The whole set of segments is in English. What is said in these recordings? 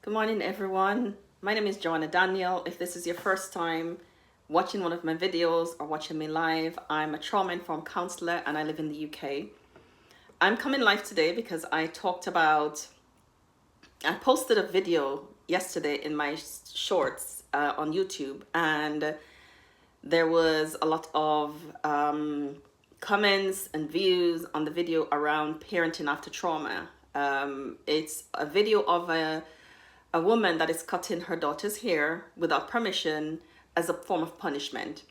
Good morning, everyone. My name is Joanna Daniel. If this is your first time watching one of my videos or watching me live, I'm a trauma-informed counselor and I live in the UK. I'm coming live today because I posted a video yesterday in my shorts on YouTube, and there was a lot of comments and views on the video around parenting after trauma. It's a video of a woman that is cutting her daughter's hair without permission as a form of punishment.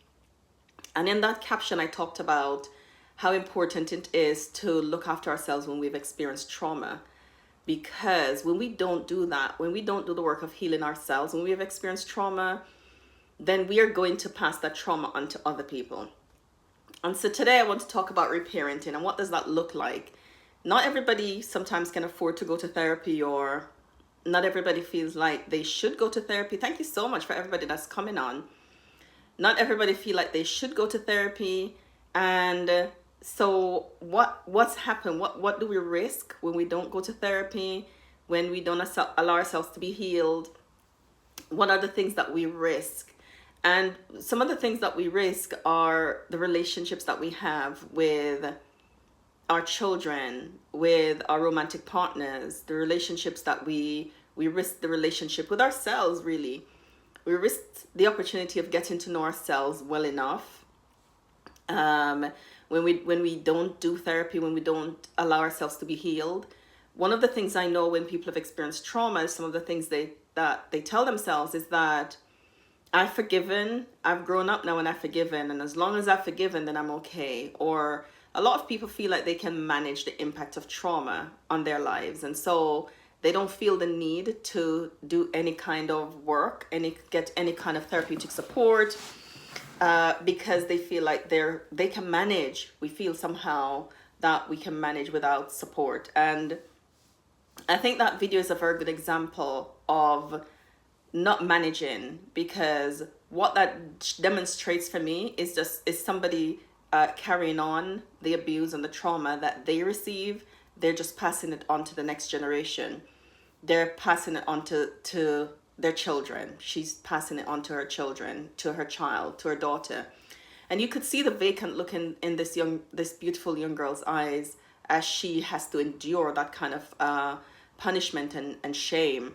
And in that caption, I talked about how important it is to look after ourselves when we've experienced trauma. Because when we don't do that, when we don't do the work of healing ourselves, when we have experienced trauma, then we are going to pass that trauma on to other people. And so today I want to talk about reparenting and what does that look like. Not everybody sometimes can afford to go to therapy, or not everybody feels like they should go to therapy. Thank you so much for everybody that's coming on. Not everybody feel like they should go to therapy. And so what's happened? What do we risk when we don't go to therapy, when we don't allow ourselves to be healed? What are the things that we risk? And some of the things that we risk are the relationships that we have with our children, with our romantic partners, the relationships that we risk, the relationship with ourselves. Really, we risk the opportunity of getting to know ourselves well enough. When we don't do therapy, when we don't allow ourselves to be healed. One of the things I know when people have experienced trauma, some of the things that they tell themselves is that I've forgiven, I've grown up now and I've forgiven, and as long as I've forgiven, then I'm okay. Or a lot of people feel like they can manage the impact of trauma on their lives, and so they don't feel the need to do any kind of work, get any kind of therapeutic support, because they feel like they can manage. We feel somehow that we can manage without support. And I think that video is a very good example of not managing, because what that demonstrates for me is somebody carrying on the abuse and the trauma that they receive. They're just passing it on to the next generation. They're passing it on to their children. She's passing it on to her children, to her child, to her daughter. And you could see the vacant look in this beautiful young girl's eyes as she has to endure that kind of punishment and shame.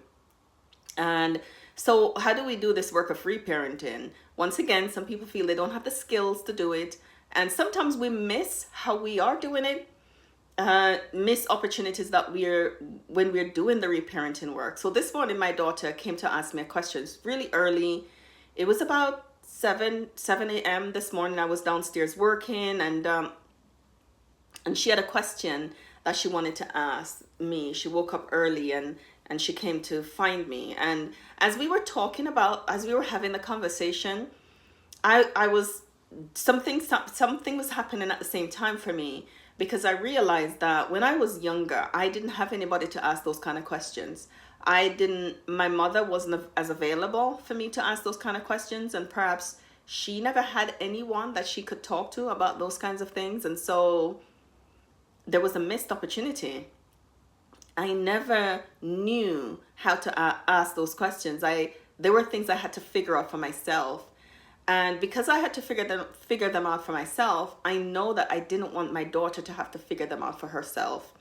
And so how do we do this work of reparenting? Once again, some people feel they don't have the skills to do it. And sometimes we miss how we are doing it, miss opportunities that when we're doing the reparenting work. So this morning, my daughter came to ask me a question. It's really early. It was about 7 a.m. this morning. I was downstairs working, and she had a question that she wanted to ask me. She woke up early and she came to find me. And as we were having the conversation, I was, something was happening at the same time for me, because I realized that when I was younger, I didn't have anybody to ask those kind of questions. My mother wasn't as available for me to ask those kind of questions, and perhaps she never had anyone that she could talk to about those kinds of things. And so there was a missed opportunity. I never knew how to ask those questions. There were things I had to figure out for myself. And because I had to figure them out for myself, I know that I didn't want my daughter to have to figure them out for herself.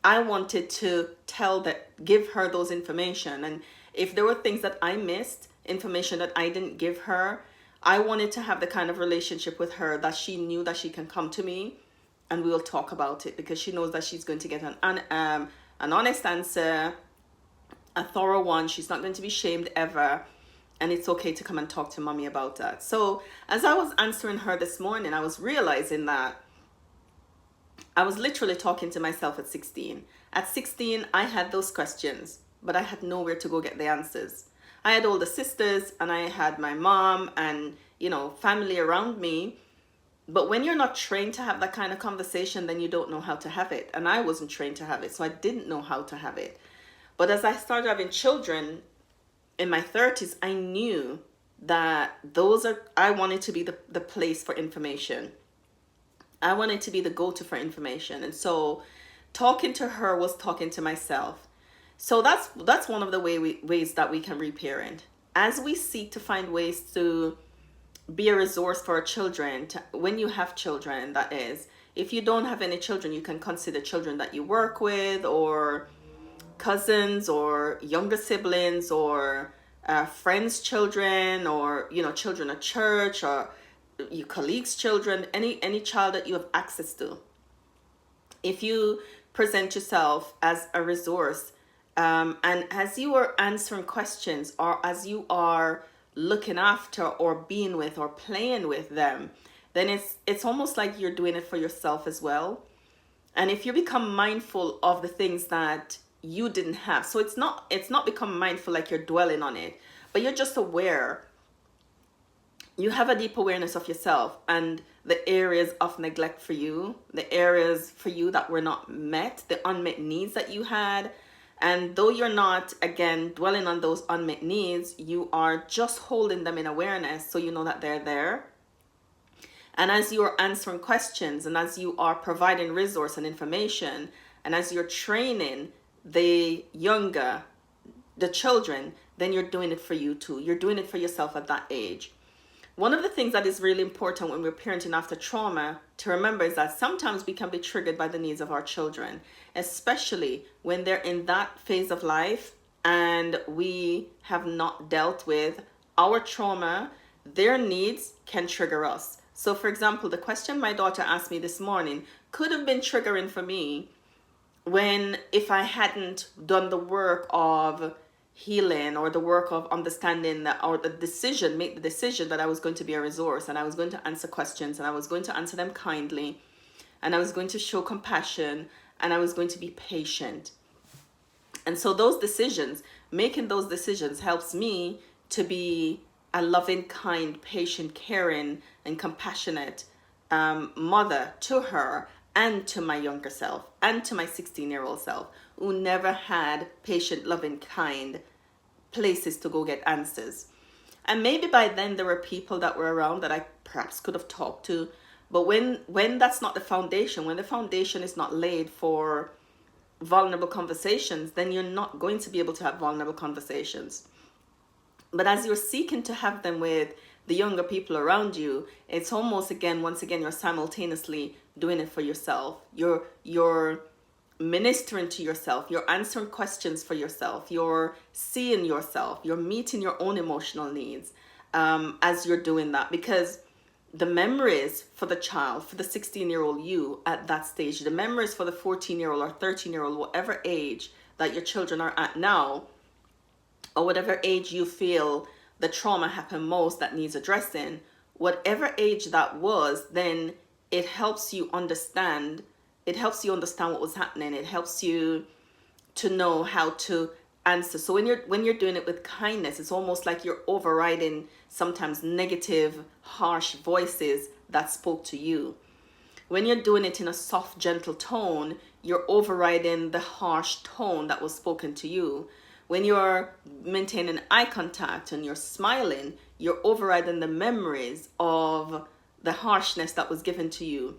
I wanted to give her those information. And if there were things that I missed, information that I didn't give her, I wanted to have the kind of relationship with her that she knew that she can come to me and we will talk about it, because she knows that she's going to get an honest answer, a thorough one. She's not going to be shamed ever. And it's okay to come and talk to mommy about that. So as I was answering her this morning, I was realizing that I was literally talking to myself at 16. At 16, I had those questions, but I had nowhere to go get the answers. I had older sisters and I had my mom and, family around me. But when you're not trained to have that kind of conversation, then you don't know how to have it. And I wasn't trained to have it, so I didn't know how to have it. But as I started having children in my 30s, I knew that I wanted to be the place for information. I wanted to be the go-to for information. And so talking to her was talking to myself. So that's one of the ways that we can reparent. As we seek to find ways to be a resource for our children, when you have children, that is. If you don't have any children, you can consider children that you work with, or cousins, or younger siblings, or friends' children, or children at church, or your colleagues' children, any child that you have access to. If you present yourself as a resource, and as you are answering questions, or as you are looking after or being with or playing with them, then it's almost like you're doing it for yourself as well. And if you become mindful of the things that you didn't have, so it's not become mindful like you're dwelling on it, but you're just aware. You have a deep awareness of yourself and the areas of neglect for you, the areas for you that were not met, the unmet needs that you had. And though you're not, again, dwelling on those unmet needs, you are just holding them in awareness, so you know that they're there. And as you are answering questions, and as you are providing resource and information, and as you're training the children, then you're doing it for you too. You're doing it for yourself at that age. One of the things that is really important when we're parenting after trauma to remember is that sometimes we can be triggered by the needs of our children, especially when they're in that phase of life and we have not dealt with our trauma. Their needs can trigger us. So, for example, the question my daughter asked me this morning could have been triggering for me if I hadn't done the work of healing, or the work of understanding that, or make the decision that I was going to be a resource, and I was going to answer questions, and I was going to answer them kindly, and I was going to show compassion, and I was going to be patient. And so making those decisions helps me to be a loving, kind, patient, caring, and compassionate mother to her, and to my younger self, and to my 16-year-old self, who never had patient, loving, kind places to go get answers. And maybe by then there were people that were around that I perhaps could have talked to. But when that's not the foundation, when the foundation is not laid for vulnerable conversations, then you're not going to be able to have vulnerable conversations. But as you're seeking to have them with the younger people around you, it's almost, once again, you're simultaneously doing it for yourself. You're ministering to yourself. You're answering questions for yourself. You're seeing yourself. You're meeting your own emotional needs as you're doing that. Because the memories for the child, for the 16-year-old you at that stage, the memories for the 14-year-old or 13-year-old, whatever age that your children are at now, or whatever age you feel the trauma happened most that needs addressing, whatever age that was, then it helps you understand. It helps you understand what was happening. It helps you to know how to answer. So when you're doing it with kindness, it's almost like you're overriding sometimes negative, harsh voices that spoke to you. When you're doing it in a soft, gentle tone, you're overriding the harsh tone that was spoken to you. When you're maintaining eye contact and you're smiling, you're overriding the memories of the harshness that was given to you.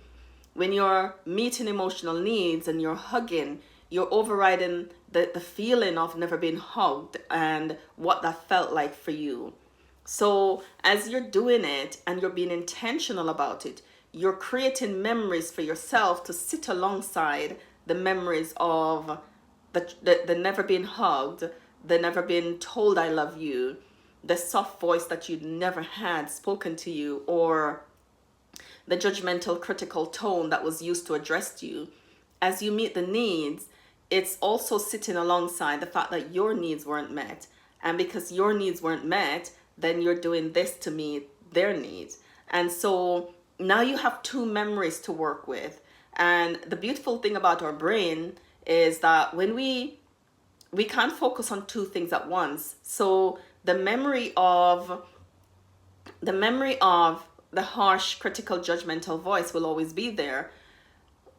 When you're meeting emotional needs and you're hugging, you're overriding the feeling of never being hugged and what that felt like for you. So as you're doing it and you're being intentional about it, you're creating memories for yourself to sit alongside the memories of the never being hugged, the never being told I love you, the soft voice that you never had spoken to you, or the judgmental, critical tone that was used to address you. As you meet the needs, it's also sitting alongside the fact that your needs weren't met. And because your needs weren't met, then you're doing this to meet their needs. And so now you have two memories to work with. And the beautiful thing about our brain is that when we can't focus on two things at once. So the memory of the harsh, critical, judgmental voice will always be there,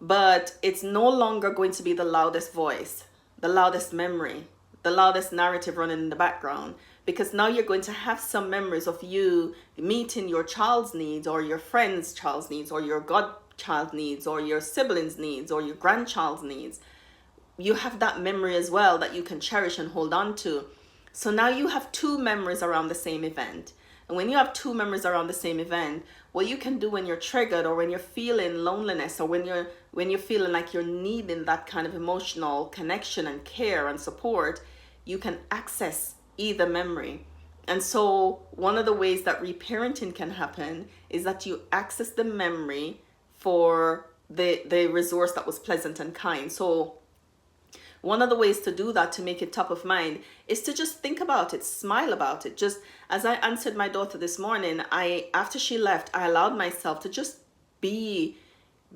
but it's no longer going to be the loudest voice, the loudest memory, the loudest narrative running in the background, because now you're going to have some memories of you meeting your child's needs, or your friend's child's needs, or your godchild needs, or your siblings' needs, or your grandchild's needs. you have that memory as well that you can cherish and hold on to. So now you have two memories around the same event. And when you have two memories around the same event, what you can do when you're triggered, or when you're feeling loneliness, or when you're feeling like you're needing that kind of emotional connection and care and support, you can access either memory. And so one of the ways that reparenting can happen is that you access the memory for the resource that was pleasant and kind. So one of the ways to do that, to make it top of mind, is to just think about it, smile about it. Just as I answered my daughter this morning, after she left, I allowed myself to just be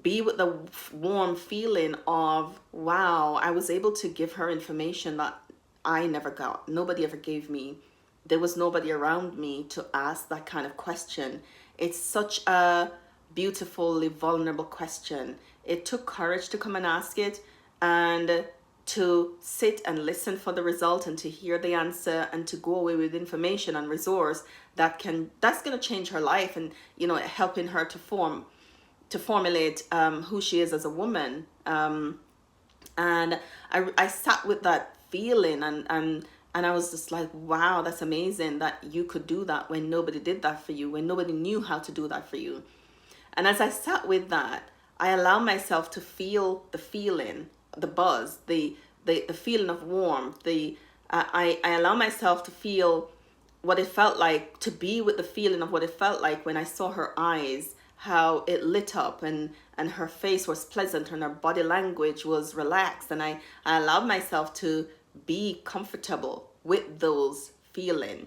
with the warm feeling of, wow, I was able to give her information that I never got. Nobody ever gave me. There was nobody around me to ask that kind of question. It's such a beautifully vulnerable question. It took courage to come and ask it, and to sit and listen for the result, and to hear the answer, and to go away with information and resource that's going to change her life, and helping her to formulate who she is as a woman. And I sat with that feeling, and I was just like, wow, that's amazing that you could do that when nobody did that for you, when nobody knew how to do that for you. And as I sat with that, I allowed myself to feel the feeling, the buzz, the feeling of warmth. I allow myself to feel what it felt like, to be with the feeling of what it felt like when I saw her eyes, how it lit up, and her face was pleasant, and her body language was relaxed. And I allowed myself to be comfortable with those feelings.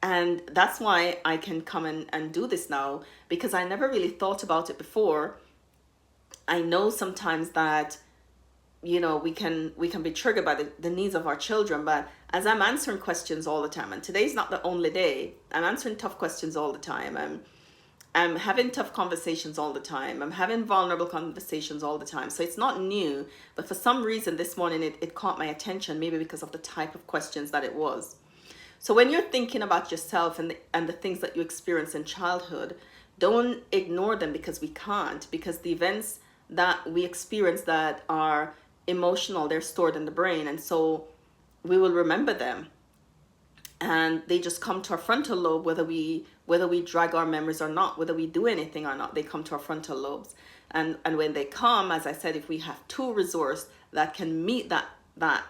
And that's why I can come and do this now, because I never really thought about it before. I know sometimes that, we can be triggered by the needs of our children, but as I'm answering questions all the time, and today's not the only day, I'm answering tough questions all the time. I'm having tough conversations all the time. I'm having vulnerable conversations all the time. So it's not new, but for some reason this morning it caught my attention, maybe because of the type of questions that it was. So when you're thinking about yourself and the things that you experience in childhood, don't ignore them, because we can't, because the events that we experience that are emotional, they're stored in the brain, and so we will remember them, and they just come to our frontal lobe, whether we drag our memories or not, whether we do anything or not. They come to our frontal lobes, and when they come, as I said, if we have two resources that can meet that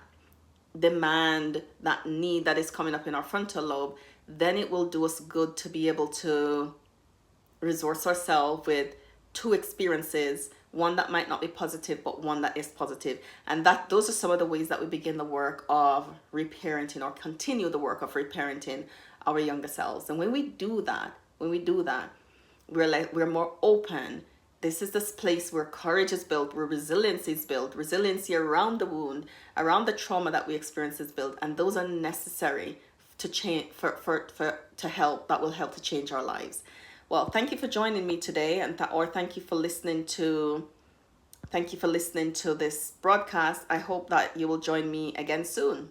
demand, that need that is coming up in our frontal lobe, then it will do us good to be able to resource ourselves with two experiences, one that might not be positive, but one that is positive. And those are some of the ways that we begin the work of reparenting, or continue the work of reparenting our younger selves. And when we do that, we're more open. This is this place where courage is built, where resilience is built, resiliency around the wound, around the trauma that we experience is built, and those are necessary to change, to help, that will help to change our lives. Well, thank you for joining me today, or thank you for listening to this broadcast. I hope that you will join me again soon.